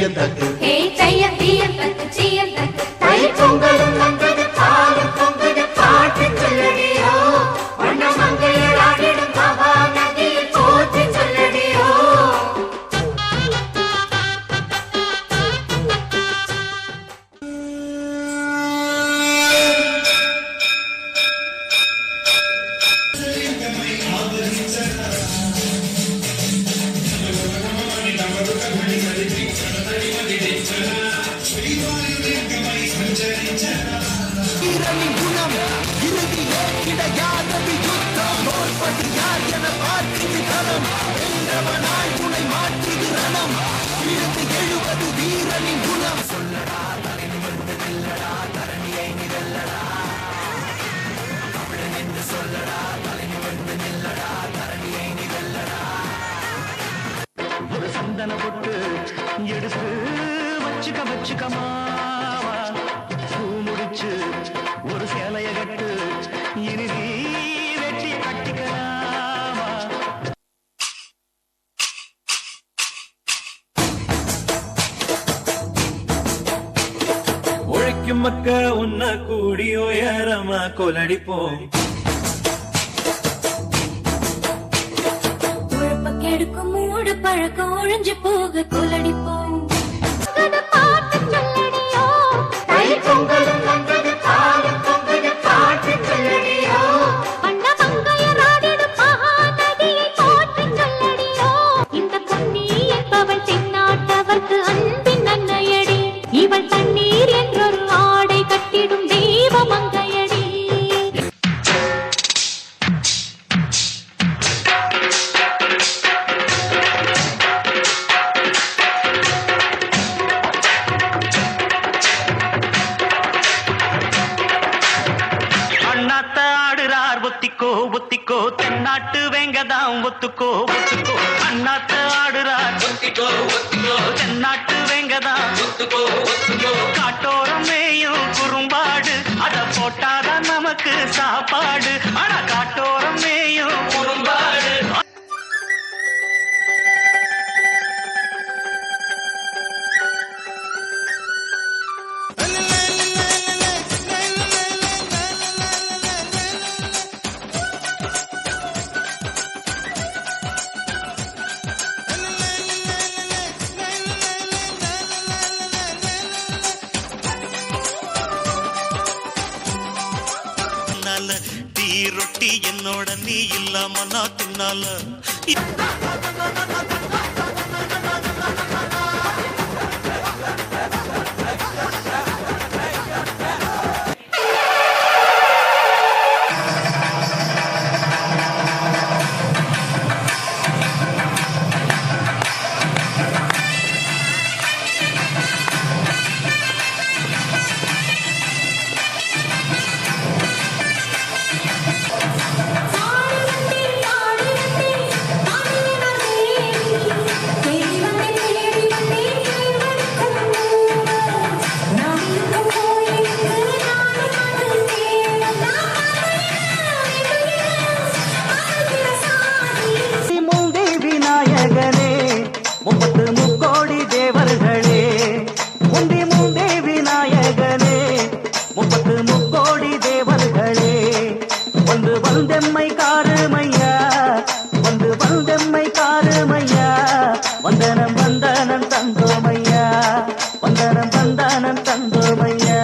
தக்கு தை பொங்கலும் வந்தது பாலும் பொங்குது பாட்டு சொல்லடியோ வண்ண மங்கையராடிடும் மகா நதியில் போற்றி சொல்லடியோ சந்தன பொட்டு எடுத்து வச்சுக்க மாவா பூ முடிச்சு ஒரு சேலைய கட்டு இனி நீ வெட்டி கட்டிக்கலாமா உழைக்கும் மக்க உன்ன கூடி உயரமா கொலடிப்போம் கெடுக்கும் மூடு பழக்கம் ஒழிஞ்சு போக கொலடிப்போம் தை பொங்கலும் வந்தது பாலும் பொங்குது பாட்டு சொல்லடியோ வண்ண மங்கையராடிடும் மகா நதியை போற்றி சொல்லடியோ இந்த பொன்னி என்பவள் தென்னாட்டவர்க்கு அன்பின் நன்னையடி இவள் தண்ணீர் என்றொரு ஆடை கட்டிடும் தெய்வ மங்கையடி ஒத்திக்கோ தென்னாட்டு வேங்கதான் ஒத்துக்கோ அண்ணாத்த ஆடுறார் ஒத்திக்கோ தென்னாட்டு வேங்கதான் ஒத்துக்கோ காட்டோரம் மேயும் குறும்பாடு அத போட்டாதான் நமக்கு சாப்பாடு ஆனா காட்டோரம் மேயும் குறும்பாடு டீ ரொட்டி என்னோட நீ இல்லாம நான் தின்னால வந்தனம் வந்தனம் தந்தோமையா வந்தனம் வந்தனம் தந்தோமையா